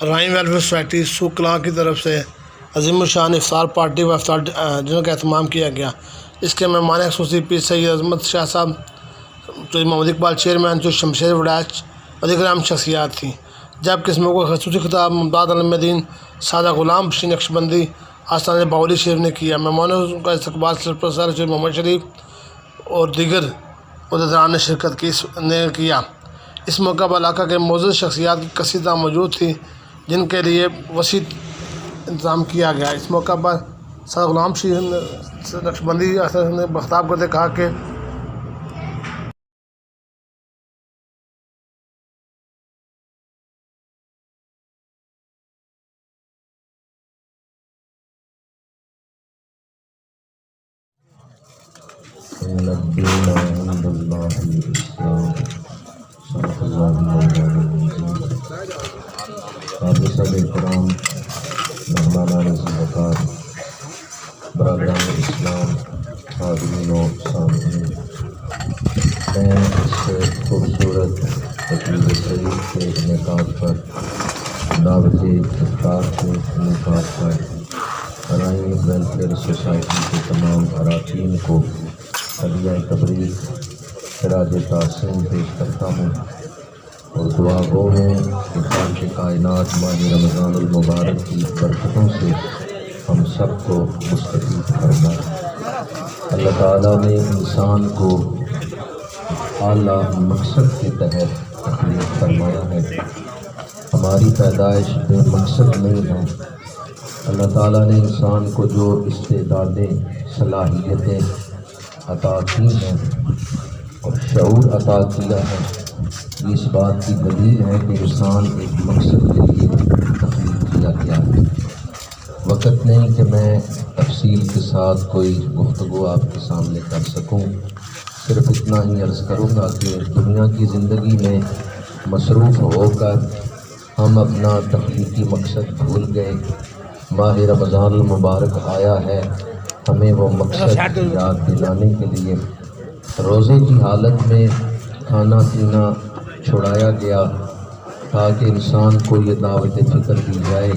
Rhyme welfare society سوکلاں کی طرف سے عظیم الشان افطار پارٹی و افطار ڈنر کا اہتمام کیا گیا۔ اس کے مہمان خصوصی پیر سید عظمت شاہ صاحب، جو محمد اقبال چیئرمین، جو شمشیر وڈائچ اور دیگر اہم شخصیات تھیں، جبکہ اس موقع کا خصوصی خطاب ممتاز عالم دین سادہ غلام بخش نقشبندی آستانہ باولی شریف نے کیا۔ مہمانوں کا استقبال سرپرست شیخ محمد شریف اور دیگر عہدیداران نے شرکت کیا۔ اس موقع پر علاقہ کے معزز شخصیات کی کثیر تعداد موجود تھی، جن کے لیے وسیع انتظام کیا گیا۔ اس موقع پر سادہ غلام شریف نقشبندی نے خطاب کرتے کہا کہ إن الدين عند الله الإسلام صدق الله مولانا حافظ اکرام، مہمانان زیارت، برادران اسلام، حاضرین و سامعین، میں اس خوبصورت تقریب شریف کے انعقاد پر دعوت افطار کے انعقاد پر رائم ویلفیئر سوسائٹی کے تمام اراکین کو ہدیہ تبریک خراج تحسین پیش کرتا ہوں اور دعا گو ہوں کہ خالق کائنات ماہ رمضان المبارک کی برکتوں سے ہم سب کو مستفید فرمائے۔ اللہ تعالیٰ نے انسان کو اعلیٰ مقصد کے تحت تخلیق فرمایا ہے۔ ہماری پیدائش بے مقصد نہیں ہے۔ اللہ تعالیٰ نے انسان کو جو استعدادیں، صلاحیتیں عطا کی ہیں اور شعور عطا کیا ہے، یہ اس بات کی دلیل ہے کہ انسان ایک مقصد کے لیے تخلیق کیا گیا ہے۔ وقت نہیں کہ میں تفصیل کے ساتھ کوئی گفتگو آپ کے سامنے کر سکوں، صرف اتنا ہی عرض کروں گا کہ دنیا کی زندگی میں مصروف ہو کر ہم اپنا تخلیقی مقصد بھول گئے۔ ماہ رمضان المبارک آیا ہے، ہمیں وہ مقصد یاد دلانے کے لیے روزے کی حالت میں کھانا پینا چھڑایا گیا، تاکہ انسان کو یہ دعوت فکر دی جائے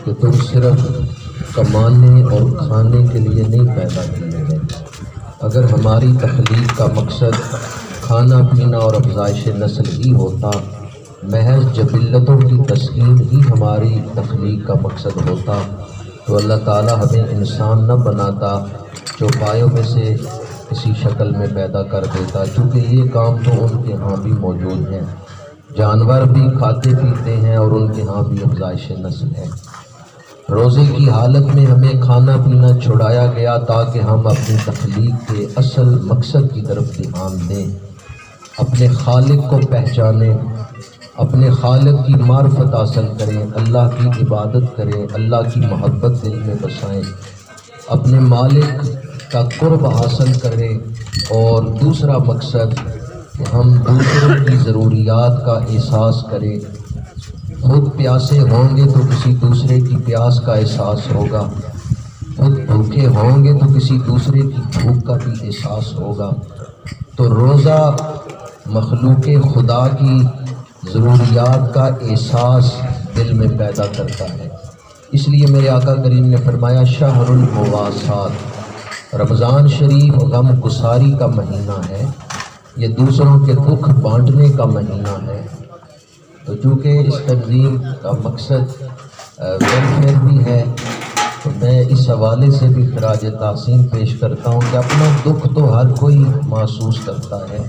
کہ تم صرف کمانے اور کھانے کے لیے نہیں پیدا کیے گئے۔ اگر ہماری تخلیق کا مقصد کھانا پینا اور افزائش نسل ہی ہوتا، محض جبلتوں کی تسکین ہی ہماری تخلیق کا مقصد ہوتا، تو اللہ تعالیٰ ہمیں انسان نہ بناتا، چوپایوں میں سے کسی شکل میں پیدا کر دیتا، چونکہ یہ کام تو ان کے ہاں بھی موجود ہیں۔ جانور بھی کھاتے پیتے ہیں اور ان کے ہاں بھی افزائش نسل ہے۔ روزے کی حالت میں ہمیں کھانا پینا چھڑایا گیا تاکہ ہم اپنی تخلیق کے اصل مقصد کی طرف دھیان دیں، اپنے خالق کو پہچانیں، اپنے خالق کی معرفت حاصل کریں، اللہ کی عبادت کریں، اللہ کی محبت دل میں بسائیں، اپنے مالک کا قرب حاصل کریں، اور دوسرا مقصد کہ ہم دوسروں کی ضروریات کا احساس کریں۔ خود پیاسے ہوں گے تو کسی دوسرے کی پیاس کا احساس ہوگا، خود بھوکے ہوں گے تو کسی دوسرے کی بھوک کا بھی احساس ہوگا۔ تو روزہ مخلوق خدا کی ضروریات کا احساس دل میں پیدا کرتا ہے۔ اس لیے میرے آقا کریم نے فرمایا شہر المواسات، رمضان شریف غم گساری کا مہینہ ہے، یہ دوسروں کے دکھ بانٹنے کا مہینہ ہے۔ تو چونکہ اس تنظیم کا مقصد ویلفیئر بھی ہے، تو میں اس حوالے سے بھی خراج تحسین پیش کرتا ہوں کہ اپنا دکھ تو ہر کوئی محسوس کرتا ہے،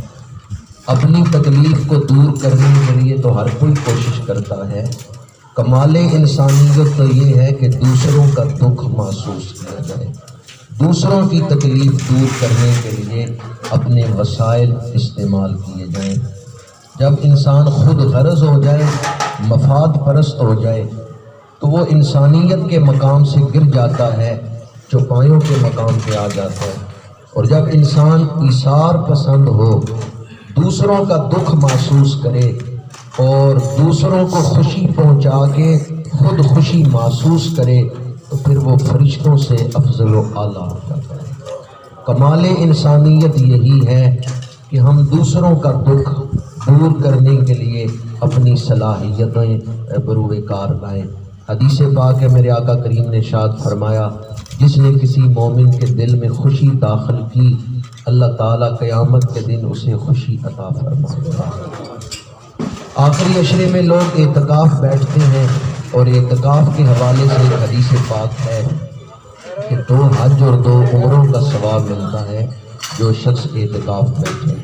اپنی تکلیف کو دور کرنے کے لیے تو ہر کوئی کوشش کرتا ہے۔ کمال انسانیت تو یہ ہے کہ دوسروں کا دکھ محسوس کیا جائے، دوسروں کی تکلیف دور کرنے کے لیے اپنے وسائل استعمال کیے جائیں۔ جب انسان خود غرض ہو جائے، مفاد پرست ہو جائے، تو وہ انسانیت کے مقام سے گر جاتا ہے، چوپایوں کے مقام پہ آ جاتا ہے۔ اور جب انسان ایثار پسند ہو، دوسروں کا دکھ محسوس کرے اور دوسروں کو خوشی پہنچا کے خود خوشی محسوس کرے، تو پھر وہ فرشتوں سے افضل و اعلیٰ ہو جاتا ہے۔ کمال انسانیت یہی ہے کہ ہم دوسروں کا دکھ دور کرنے کے لیے اپنی صلاحیتیں بروئے کار لائیں۔ حدیث پاک ہے، میرے آقا کریم نے ارشاد فرمایا، جس نے کسی مومن کے دل میں خوشی داخل کی اللہ تعالیٰ قیامت کے دن اسے خوشی عطا فرمائے گا۔ آخری عشرے میں لوگ اعتکاف بیٹھتے ہیں، اور اعتکاف کے حوالے سے ایک حدیث پاک ہے کہ 2 حج اور 2 عمروں کا ثواب ملتا ہے جو شخص اعتکاف بیٹھے۔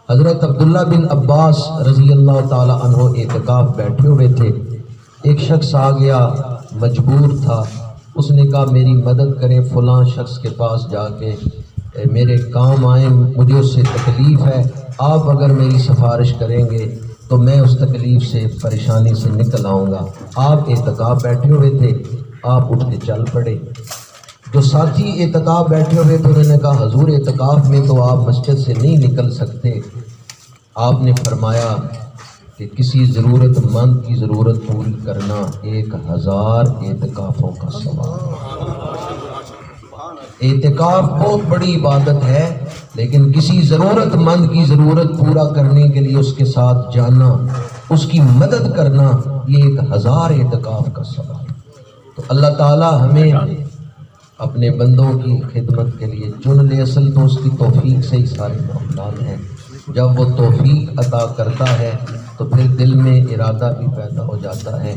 حضرت عبداللہ بن عباس رضی اللہ تعالیٰ عنہ اعتکاف بیٹھے ہوئے تھے، ایک شخص آ گیا، مجبور تھا، اس نے کہا میری مدد کریں، فلاں شخص کے پاس جا کے میرے کام آئیں، مجھے اس سے تکلیف ہے، آپ اگر میری سفارش کریں گے تو میں اس تکلیف سے پریشانی سے نکل آؤں گا۔ آپ اعتکاف بیٹھے ہوئے تھے، آپ اٹھ کے چل پڑے۔ جو ساتھی اعتکاف بیٹھے ہوئے تھے انہوں نے کہا حضور اعتکاف میں تو آپ مسجد سے نہیں نکل سکتے۔ آپ نے فرمایا کہ کسی ضرورت مند کی ضرورت پوری کرنا 1000 اعتکافوں کا ثواب۔ اعتکاف بہت بڑی عبادت ہے، لیکن کسی ضرورت مند کی ضرورت پورا کرنے کے لیے اس کے ساتھ جانا، اس کی مدد کرنا، یہ 1000 اعتکاف کا ثواب۔ تو اللہ تعالی ہمیں اپنے بندوں کی خدمت کے لیے چن لے، اصل تو اس کی توفیق سے ہی سارے معاملات ہیں۔ جب وہ توفیق عطا کرتا ہے تو پھر دل میں ارادہ بھی پیدا ہو جاتا ہے۔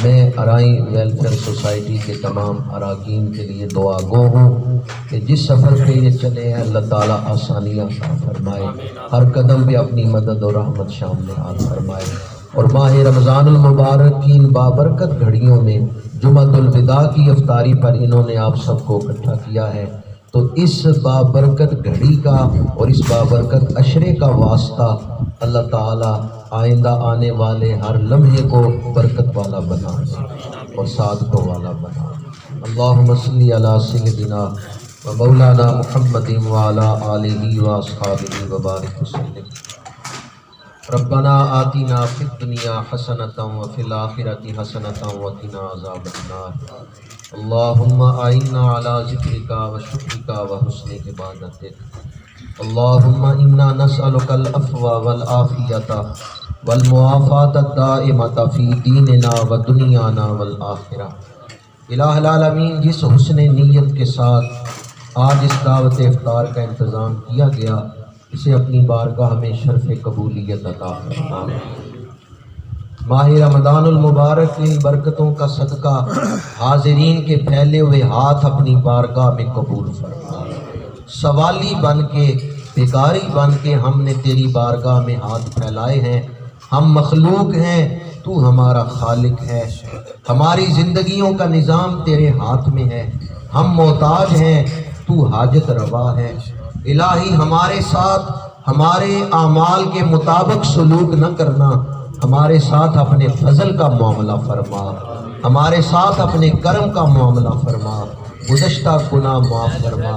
میں ارائیں ویلفیئر سوسائٹی کے تمام اراکین کے لیے دعا گو ہوں کہ جس سفر پہ یہ چلے ہیں اللہ تعالیٰ آسانیاں عطا فرمائے، ہر قدم پہ اپنی مدد اور رحمت شامل حال فرمائے، اور ماہ رمضان المبارک کی ان بابرکت گھڑیوں میں جمعۃ الوداع کی افطاری پر انہوں نے آپ سب کو اکٹھا کیا ہے، تو اس بابرکت گھڑی کا اور اس بابرکت عشرے کا واسطہ اللہ تعالیٰ آئندہ آنے والے ہر لمحے کو برکت والا بنا دے اور سعادتوں والا بنا دے۔ اللہم صلی علی سیدنا و مولانا محمد وعلی آلہ و اصحابہ وبارک وسلم۔ ربنا آتنا فی الدنیا حسنۃ وفی الآخرۃ حسنۃ وقنا عذاب النار۔ اللہم اعنا علی ذکرک و شکرک و حسن عبادتک۔ اللہم انا نسألک العفو والعافیۃ والمعافاۃ الدائمۃ فی دیننا و دنیانا والآخرہ۔ الہ العالمین، جس حسن نیت کے ساتھ آج اس دعوت افطار کا انتظام کیا گیا، اسے اپنی بارگاہ میں شرف قبولیت عطا فرما۔ ماہ رمضان المبارک کی ان برکتوں کا صدقہ حاضرین کے پھیلے ہوئے ہاتھ اپنی بارگاہ میں قبول فرما۔ سوالی بن کے، بھکاری بن کے ہم نے تیری بارگاہ میں ہاتھ پھیلائے ہیں۔ ہم مخلوق ہیں، تو ہمارا خالق ہے، ہماری زندگیوں کا نظام تیرے ہاتھ میں ہے، ہم محتاج ہیں، تو حاجت روا ہے۔ الہی ہمارے ساتھ ہمارے اعمال کے مطابق سلوک نہ کرنا، ہمارے ساتھ اپنے فضل کا معاملہ فرما، ہمارے ساتھ اپنے کرم کا معاملہ فرما، گزشتہ گناہ معاف فرما،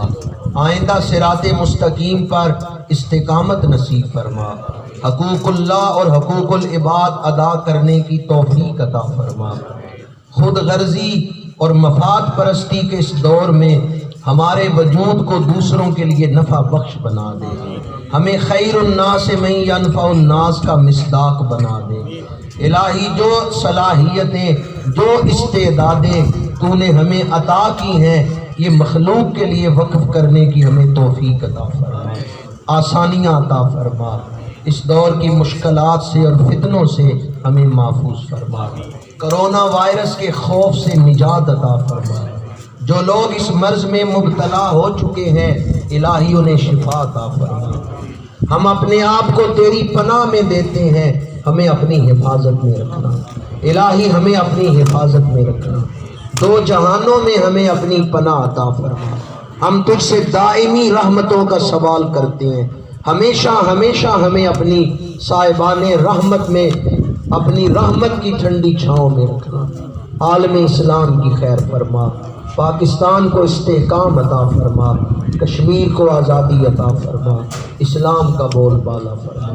آئندہ صراط مستقیم پر استقامت نصیب فرما، حقوق اللہ اور حقوق العباد ادا کرنے کی توفیق عطا فرما۔ خود غرضی اور مفاد پرستی کے اس دور میں ہمارے وجود کو دوسروں کے لیے نفع بخش بنا دے، ہمیں خیر الناس من ینفع الناس کا مصداق بنا دے۔ الہی جو صلاحیتیں، جو استعدادیں تو نے ہمیں عطا کی ہیں، یہ مخلوق کے لیے وقف کرنے کی ہمیں توفیق عطا فرما، آسانیاں عطا فرما، اس دور کی مشکلات سے اور فتنوں سے ہمیں محفوظ فرما، کرونا وائرس کے خوف سے نجات عطا فرما۔ جو لوگ اس مرض میں مبتلا ہو چکے ہیں الہی انہیں شفا عطا فرما۔ ہم اپنے آپ کو تیری پناہ میں دیتے ہیں، ہمیں اپنی حفاظت میں رکھنا، الہی ہمیں اپنی حفاظت میں رکھنا، دو جہانوں میں ہمیں اپنی پناہ عطا فرما۔ ہم تجھ سے دائمی رحمتوں کا سوال کرتے ہیں، ہمیشہ ہمیشہ ہمیں اپنی صاحبان رحمت میں، اپنی رحمت کی ٹھنڈی چھاؤں میں رکھنا۔ عالم اسلام کی خیر فرما، پاکستان کو استحکام عطا فرما، کشمیر کو آزادی عطا فرما، اسلام کا بول بالا فرما،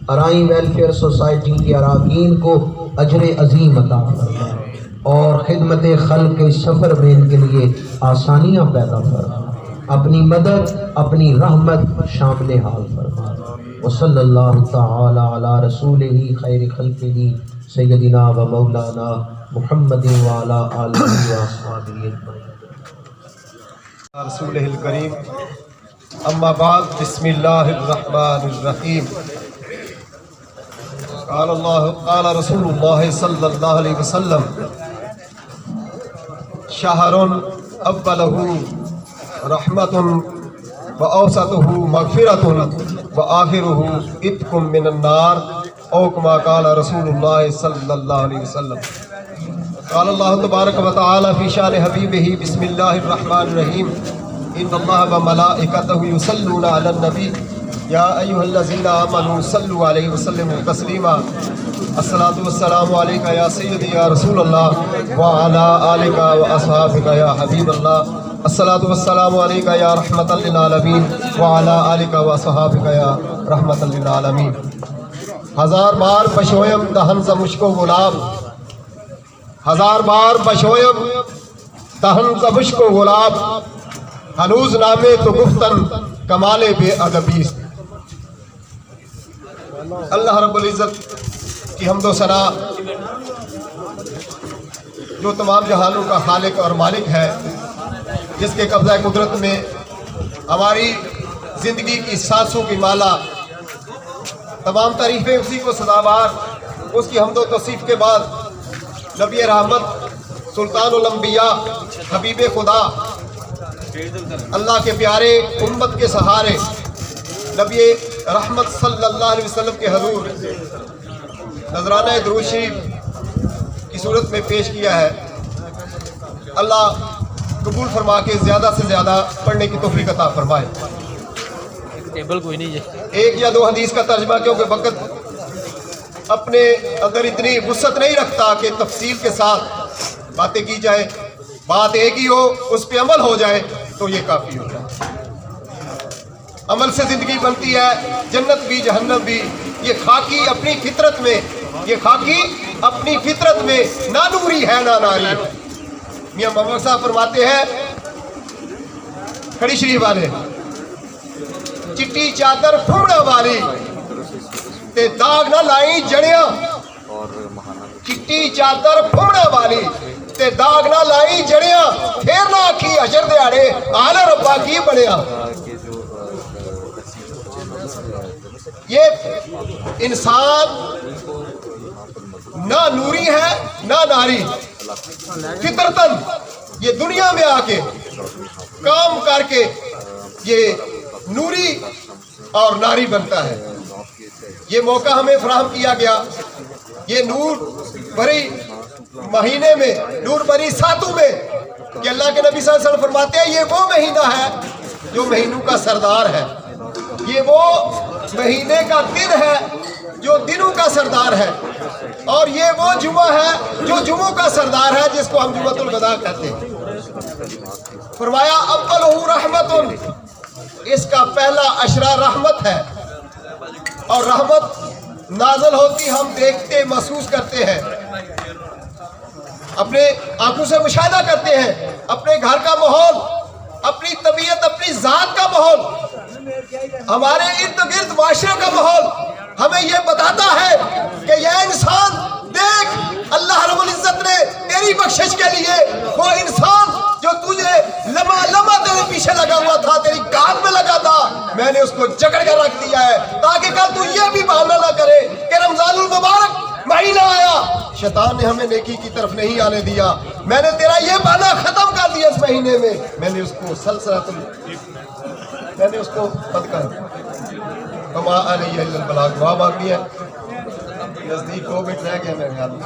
ارائیں ویلفیئر سوسائٹی کے اراکین کو اجر عظیم عطا فرما، اور خدمت خلق کے سفر میں ان کے لیے آسانیاں پیدا فرما۔ اپنی مدد اپنی رحمت شامل حال فرما۔ وصلی اللہ تعالی علی رسولہ خیر خلقہ سیدنا و مولانا محمد وعلی آلہ و اصحابہ اجمعین۔ رسولہ الکریم، اما بعد، بسم اللہ الرحمن الرحیم۔ قال رسول اللہ صلی اللہ علیہ وسلم: شہر اولہ رحمت و اوسطہ مغفرۃ و آخرہ عتق من النار، او کما قال رسول اللہ صلی اللہ علیہ وسلم۔ قال اللہ تبارک و تعالی فی شان حبیبہ: بسم اللہ الرحمن الرحیم، ان اللہ و ملائکتہ یصلون علی النبی یا ایھا الذین آمنوا صلوا علیہ وسلموا تسلیما۔ الصلاۃ والسلام علیک یا سیدی یا رسول اللہ وعلی آلک و اصحابک یا حبیب اللہ۔ الصلاۃ والسلام علیک یا رحمۃ للعالمین وعلی آلک و اصحابک یا رحمۃ للعالمین۔ ہزار بار بشویم دہن ز مشک و گلاب، ہزار بار بشویم دہن ز مشک و گلاب، ہنوز نامے تو گفتن کمال بے ادبی۔ اللہ رب العزت کی حمد و ثنا، جو تمام جہانوں کا خالق اور مالک ہے، جس کے قبضہ قدرت میں ہماری زندگی کی سانسوں کی مالا، تمام تعریفیں اسی کو سزاوار۔ اس کی حمد و توصیف کے بعد نبی رحمت، سلطان الانبیاء، حبیب خدا، اللہ کے پیارے، امت کے سہارے، نبی رحمت صلی اللہ علیہ وسلم کے حضور نذرانہ درود شریف کی صورت میں پیش کیا ہے۔ اللہ قبول فرما کے زیادہ سے زیادہ پڑھنے کی توفیق عطا فرمائے۔ ایک یا دو حدیث کا ترجمہ، کیونکہ وقت اپنے اندر اتنی وسعت نہیں رکھتا کہ تفصیل کے ساتھ باتیں کی جائے۔ بات ایک ہی ہو، اس پہ عمل ہو جائے تو یہ کافی ہوتا ہے۔ عمل سے زندگی بنتی ہے، جنت بھی جہنم بھی۔ یہ خاکی اپنی فطرت میں، یہ خاکی اپنی فطرت میں نہ نوری ہے نہ ناری۔ میاں محمد صاحب فرماتے ہیں، کھڑی شریف والے: چٹی چادر پھوڑا والی تے داغ نہ لائی جڑیاں، چٹی چادر پھوڑا والی تے داغ نہ لائی جڑیاں، پھر نہ آکھی حشر دیاڑے آل ربا کی بڑیا۔ یہ انسان نہ نوری ہے نہ ناری، فطرتاً یہ دنیا میں آ کے کام کر کے یہ نوری اور ناری بنتا ہے۔ یہ موقع ہمیں فراہم کیا گیا، یہ نور بھری مہینے میں، نور بھری ساتوں میں، کہ اللہ کے نبی صلی اللہ علیہ وسلم فرماتے ہیں یہ وہ مہینہ ہے جو مہینوں کا سردار ہے، یہ وہ مہینے کا دن ہے جو دنوں کا سردار ہے، اور یہ وہ جمعہ ہے جو جمعوں کا سردار ہے، جس کو ہم جمعۃ الوداع کہتے ہیں۔ فرمایا اولہ رحمت، اس کا پہلا عشرہ رحمت ہے، اور رحمت نازل ہوتی ہم دیکھتے محسوس کرتے ہیں، اپنے آنکھوں سے مشاہدہ کرتے ہیں، اپنے گھر کا ماحول، اپنی طبیعت، اپنی ذات کا ماحول، ہمارے ارد گرد معاشرے کا ماحول ہمیں یہ بتاتا ہے کہ یہ انسان دیکھ، اللہ رب العزت نے تیری بخشش کے لیے وہ انسان جو تجھے لمحہ لمحہ تیرے پیچھے لگا ہوا تھا، تیری کام میں لگا تھا، میں نے اس کو جکڑ کر رکھ دیا ہے، تاکہ کل تو یہ بھی بہانہ نہ کرے کہ رمضان المبارک مہینہ آیا، شیطان نے ہمیں نیکی کی طرف نہیں آنے دیا، میں نے تیرا یہ بہانہ ختم کر دیا اس مہینے میں، میں نے اس کو میں نے اس کو بند کر دیا۔ وما علیہ الا البلاغ، دعا مانگنی ہے، نزدیک 2 منٹ رہ گئے میرے خیال میں۔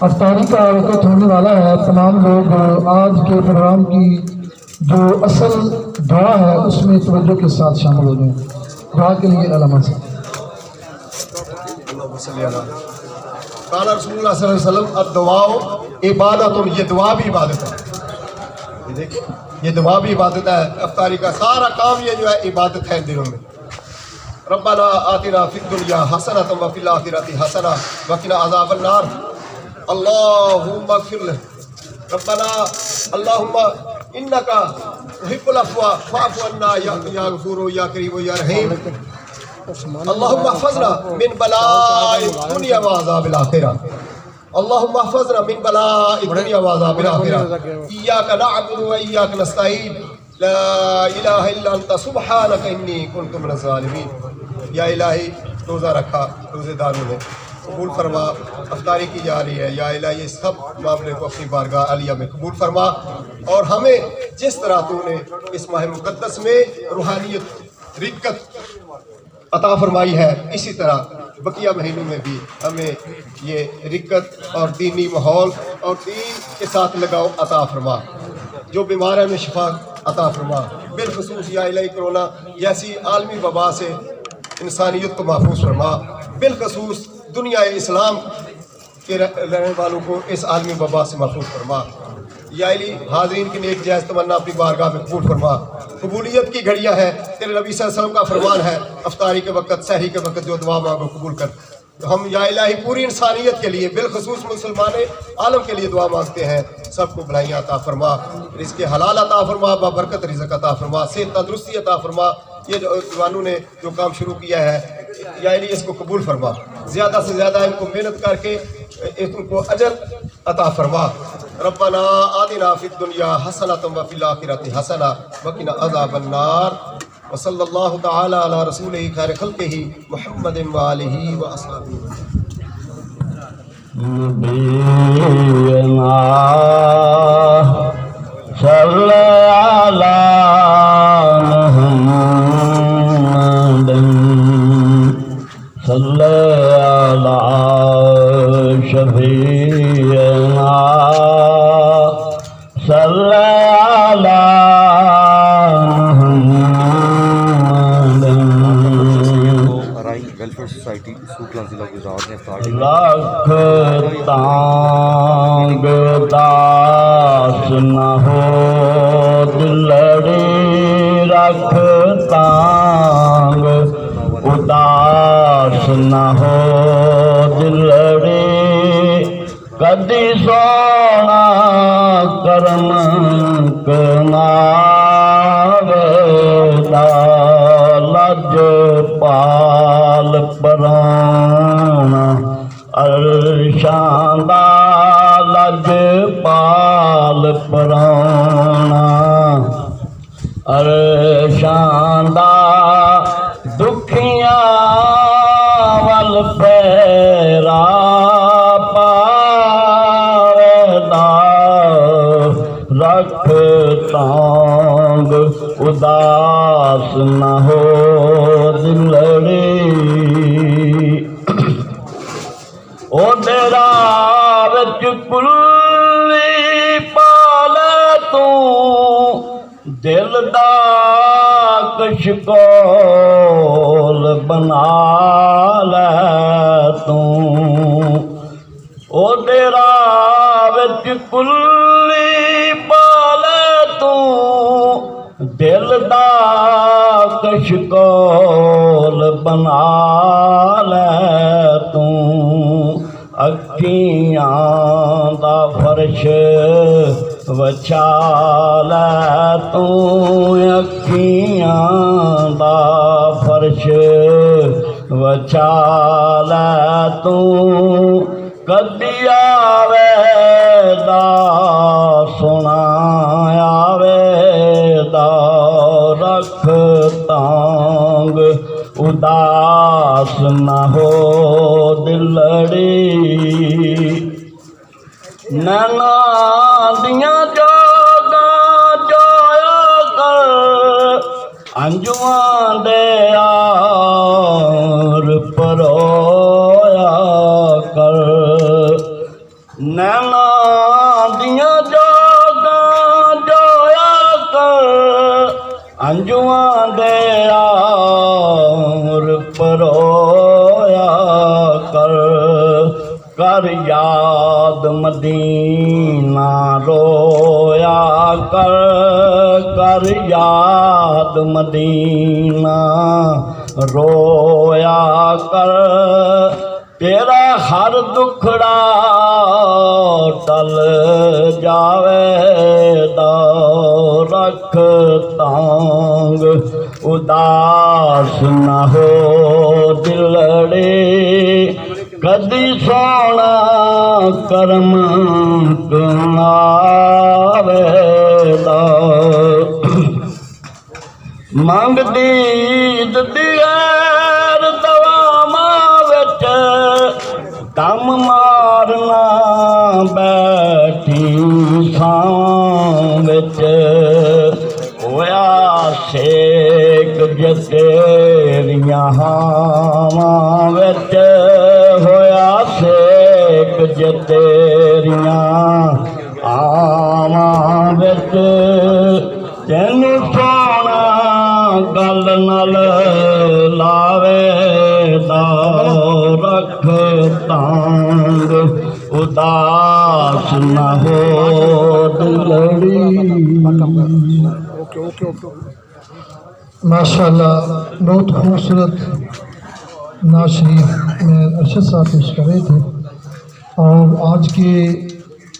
افطاری کا وقت ہونے والا ہے، تمام لوگ آج کے پروگرام کی جو اصل دعا ہے اس میں توجہ کے ساتھ شامل ہو جائیں۔ دعا کے لیے علامہ سے قال رسول اللہ صلی اللہ علیہ وسلم: الدعاء عبادت، یہ دعا بھی عبادت ہے۔ یہ دیکھیں، یہ دعا بھی عبادت ہے، افطاری کا سارا کام یہ جو ہے عبادت ہے ان دنوں میں۔ ربنا آتنا فی الدنیا حسنۃ وفی الآخرۃ حسنۃ وقنا عذاب النار۔ اللہم اغفر ربنا اللهم انك تحب العفو فاعف عنا یا غفور یا کریم یا رحیم اللهم احفظنا من بلاء الدنيا وعذاب الاخرة اللهم احفظنا من بلاء الدنيا وعذاب الاخرة اياك نعبد واياك نستعين لا الہ الا انت سبحانک انی کنت من الظالمین. یا الہی روزہ رکھا روزے داروں نے قبول فرما، افطاری کی جا رہی ہے، یا الہی یہ سب معاملے کو اپنی بارگاہ عالیہ میں قبول فرما، اور ہمیں جس طرح تو نے اس ماہ مقدس میں روحانیت رقت عطا فرمائی ہے اسی طرح بقیہ مہینوں میں بھی ہمیں یہ رقت اور دینی ماحول اور دین کے ساتھ لگاؤ عطا فرما. جو بیمار ہیں انہیں شفا عطا فرما. بالخصوص یا الہی کرونا جیسی عالمی وبا سے انسانیت کو محفوظ فرما. بالخصوص دنیا اسلام کے رہنے والوں کو اس عالمی وبا سے محفوظ فرما. یا الہی حاضرین کی نیک جائز تمنا اپنی بارگاہ میں قبول فرما. قبولیت کی گھڑیاں ہیں، تیرے نبی صلی اللہ علیہ وسلم کا فرمان ہے افطاری کے وقت سحری کے وقت جو دعا مانگو قبول کر. ہم یا الہی پوری انسانیت کے لیے بالخصوص مسلمان عالم کے لیے دعا مانگتے ہیں. سب کو بھلائیاں عطا فرما، رزق حلال عطا فرما، بابرکت رزق عطا فرما، صحت تندرستی عطا فرما. یہ جوانوں نے جو کام شروع کیا ہے یا الہی اس کو قبول فرما. زیادہ سے زیادہ ان کو محنت کر کے ان کو اجر عطا فرما. ربنا آتنا فی الدنیا حسنۃ وفی الآخرۃ حسنۃ وقنا عذاب النار. وصلی اللہ تعالی علی رسولہ خیر خلقہ محمد وآلہ وأصحابہ. نبینا صلی علی محمد صلی علی شفیعنا صلی علی ویلفیئر سوسائٹی سوکلا ضلع گجرات نے لکھ تانگ داس نہ ہو دلڑی رکھ تانگ اداس نہ ہو دلڑی کدی سونا کرم کناوے لج پال پرانا عرشاں دا لج پال پرانا عرشاں دا دکھیاں ول پیرا پاویدا رکھ تانگ اداس نہ ہو دلڑی او ڈیرا وچ کلی پالے تو دل دا کشکول بنا لے تو او ڈیرا وچ کلی پالے تو دل دا کشکول بنا لے تو اکھیاں دا فرش وچھا لے تو اکھیاں دا فرش وچھا لے تو کدی آوے دا سنا آوے دا رکھ تانگ اداس نہ ہو دلڑی نینا دیاں جوگاں جویا کر انجواں دے یار پرویا کر نینا دیاں جوگاں جویا کر انجواں دے یار پرویا کر کر یاد مدینہ رویا کر یاد مدینہ رویا تیرا ہر دکھڑا ٹل جاوے دا رکھ تانگ اداس نہ ہو دلڑے کدی سونا کرم تمہارے دا منگ دید دیگر دواما وچ دم مارنا بیٹھی ساں وچ ہویا سیک جتیریاں ہاواں وچ ہویا سیک جتیریاں ہاواں وچ تینوں سونا گل نال لاوے دا رکھ تانگ اداس نہ ہو دلڑی. ماشاء اللہ بہت خوبصورت نعت شریف میں ارشد صاحب پیش کر رہے تھے. اور آج کے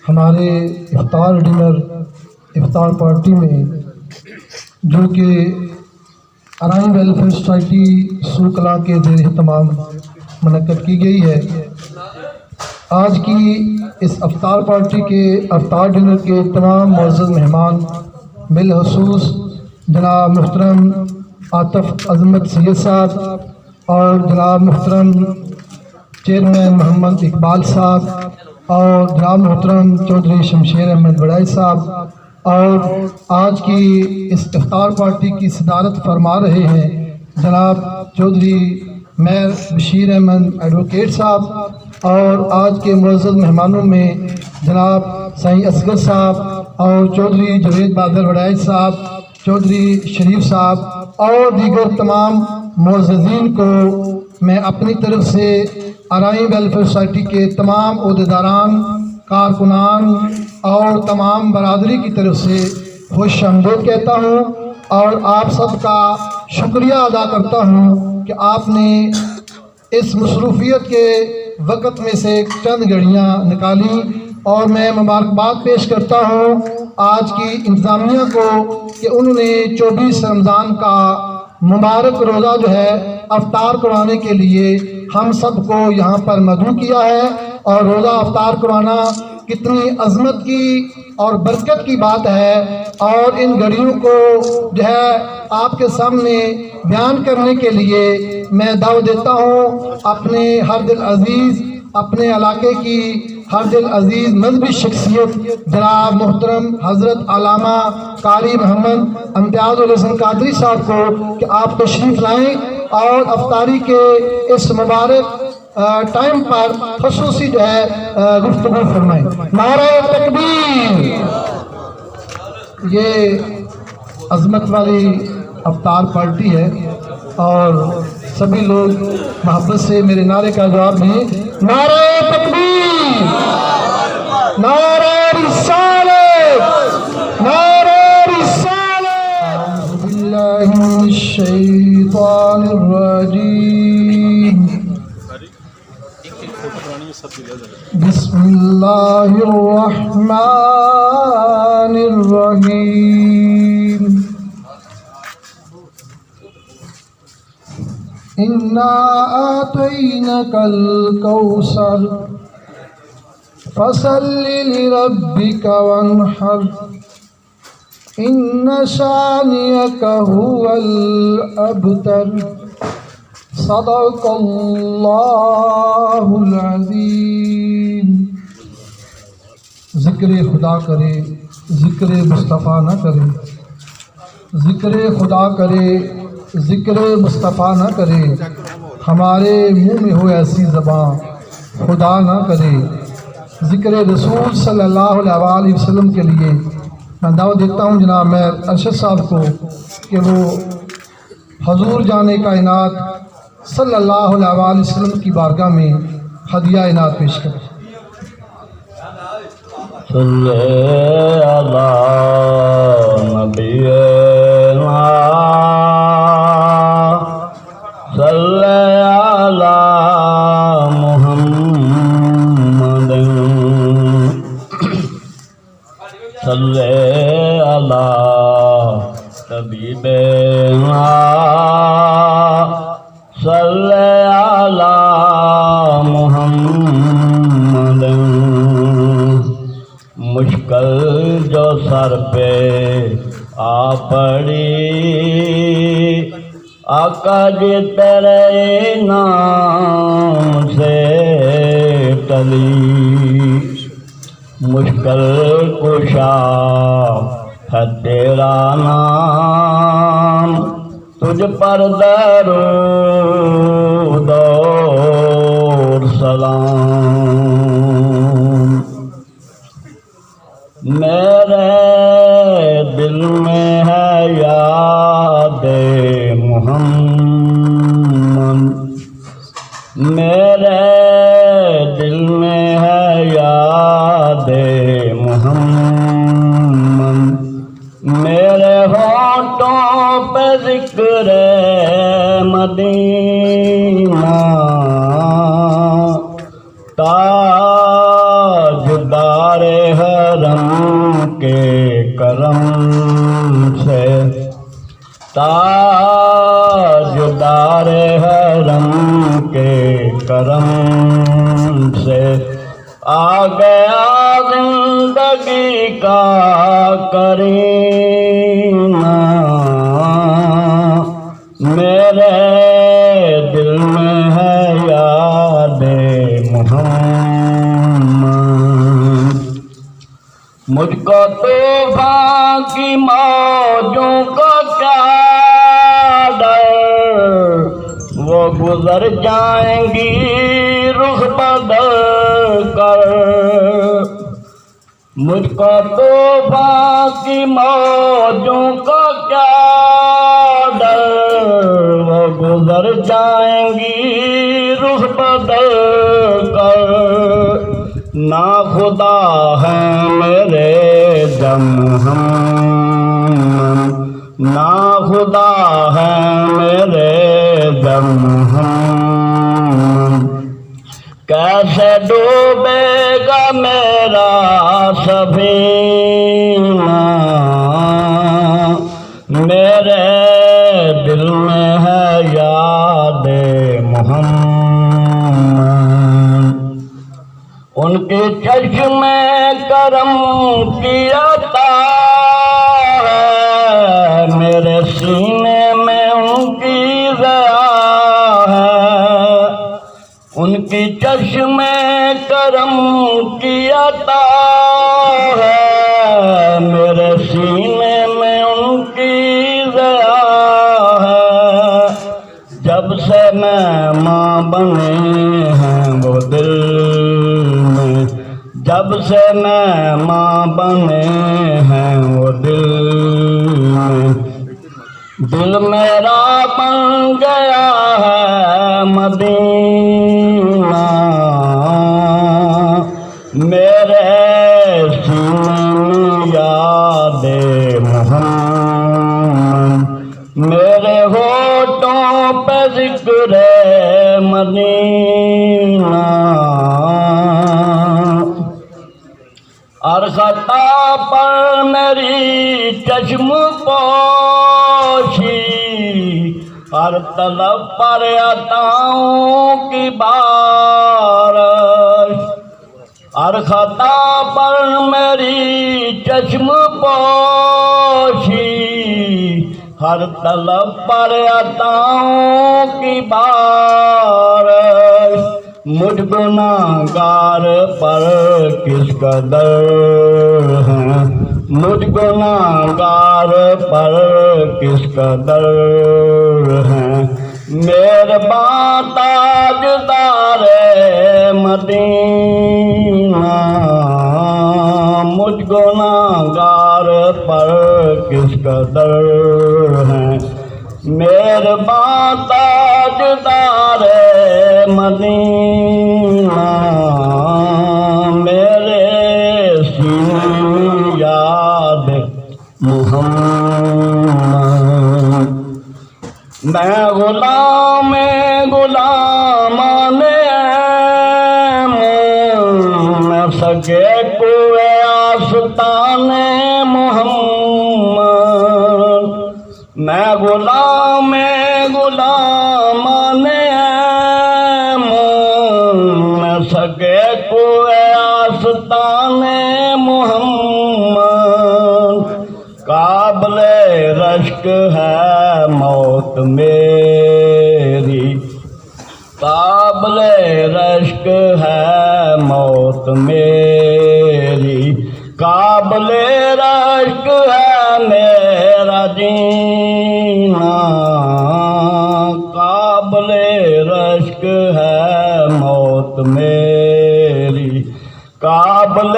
ہمارے افطار ڈنر افطار پارٹی میں جو کہ ارائن ویلفیئر سوسائٹی سوکلا کے زیر اہتمام منعقد کی گئی ہے، آج کی اس افطار پارٹی کے افطار ڈنر کے تمام معزز مہمان بالخصوص جناب محترم عاطف عظمت سید صاحب اور جناب محترم چیئرمین محمد اقبال صاحب اور جناب محترم چودھری شمشیر احمد بڑائی صاحب، اور آج کی اس افطار پارٹی کی صدارت فرما رہے ہیں جناب چودھری میر بشیر احمد ایڈوکیٹ صاحب، اور آج کے معزز مہمانوں میں جناب سائیں اصغر صاحب اور چودھری جوید بہادر وڑائی صاحب، چودھری شریف صاحب اور دیگر تمام معززین کو میں اپنی طرف سے ارائن ویلفیئر سوسائٹی کے تمام عہدیداران، کارکنان اور تمام برادری کی طرف سے خوش آمدید کہتا ہوں، اور آپ سب کا شکریہ ادا کرتا ہوں کہ آپ نے اس مصروفیت کے وقت میں سے چند گھڑیاں نکالی، اور میں مبارکباد پیش کرتا ہوں آج کی انتظامیہ کو کہ انہوں نے 24 رمضان کا مبارک روزہ جو ہے افطار کروانے کے لیے ہم سب کو یہاں پر مدعو کیا ہے. اور روزہ افطار کروانا کتنی عظمت کی اور برکت کی بات ہے، اور ان گھڑیوں کو جو ہے آپ کے سامنے بیان کرنے کے لیے میں دعوت دیتا ہوں اپنے ہر دل عزیز، اپنے علاقے کی ہر دل عزیز مذہبی شخصیت جناب محترم حضرت علامہ قاری محمد امتیاز الحسن قادری صاحب کو کہ آپ تشریف لائیں اور افطاری کے اس مبارک ٹائم پر خصوصی جو ہے گفتگو فرمائیں. نعرہ تکبیر. یہ عظمت والی افطار پارٹی ہے اور سبھی لوگ محبت سے میرے نعرے کا جواب دیں. نعرہ تکبیر، نعرہ رسالت، نعرہ رسالت. اعوذ باللہ من الشیطان الرجیم. بسم اللہ الرحمن الرحیم. انا آتینک الکوثر فصل لربک وانحر ان شانئک هو الابتر. صدق اللہ العظیم. ذکر خدا کرے ذکر مصطفیٰ نہ کرے، ذکر خدا کرے ذکر مصطفیٰ نہ کرے، ہمارے منہ میں ہو ایسی زبان خدا نہ کرے. ذکر رسول صلی اللہ علیہ وسلم کے لیے میں دعوت دیتا ہوں جناب میر ارشد صاحب کو کہ وہ حضور جان کائنات صلی اللہ علیہ وسلم کی بارگاہ میں ہدیہ عنایت پیش کریں. صلی اللہ نبینا صلی اللہ محمد صلی علی طبیبنا صلی علی محمد مشکل جو سر پہ آ پڑی آقا جی تیرے نام سے ٹلی مشکل کشا ہے تیرا نام تجھ پر درود اور سلام میرے دل میں ہے یاد محمد میرے دل میں ہے یاد محمد میرے ہونٹوں پہ ذکر مدینہ تاجدار حرم کے کرم سے تاجدار حرم کے کرم سے آ گیا زندگی کا کرینہ میرے دل میں ہے یاد محمد مجھ کو طوفان کی موجوں کو کیا ڈر وہ گزر جائیں گی رخ بدل کر مجھ کو طوفان کی موجوں کو کیا ڈر وہ گزر جائیں گی رخ بدل کر نا خدا ہے میرے جم ہم نا خدا ہے میرے جم ہم کیسے ڈوبے گا میرا سفینہ میرے دل میں ہے یاد محمد ان کے چشم کرم کی عطا ہے میرے سینے میں ان کی ضیا ہے ان کی چشم کرم کی عطا ہے میرے سینے میں ان کی ضیا ہے جب سے مہمان بنے ہیں وہ دل میں جب سے مہمان بنے ہیں وہ دل میں دل میرا بن گیا ہے مدینہ میرے سینے میں یاد محمد میرے ہونٹوں پہ ذکر مدینہ ہر خطا پر میری چشم پوشی ہر طلب پر عطاؤں کی بارش ہر خطا پر میری چشم پوشی ہر طلب پر عطاؤں کی بارش مجھ گناہگار پر کس قدر ہے مجھ گناہگار پر کس قدر ہے مہربان تاجدار مدینہ مجھ گناہگار پر کس قدر ہے مہربان تاجدار مدینہ میرے سینے میں یاد محمد میں غلام غلامان میں سکے کوئے آستان محمد میں غلام غلامان میں سکے کوئے آستان محمد قابل رشک ہے موت میری قابل رشک ہے موت میری قابل رشک ہے میرا جینا قابل رشک ہے موت میری قابل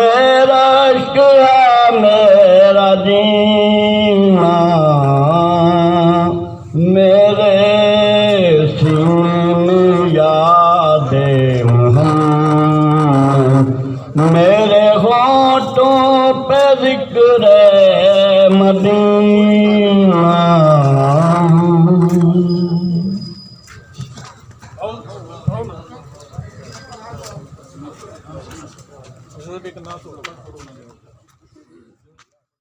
رشک ہے میرا جینا میرے سینے یاد محمد میرے ہونٹوں پہ ذکر مدینہ بھی کرنا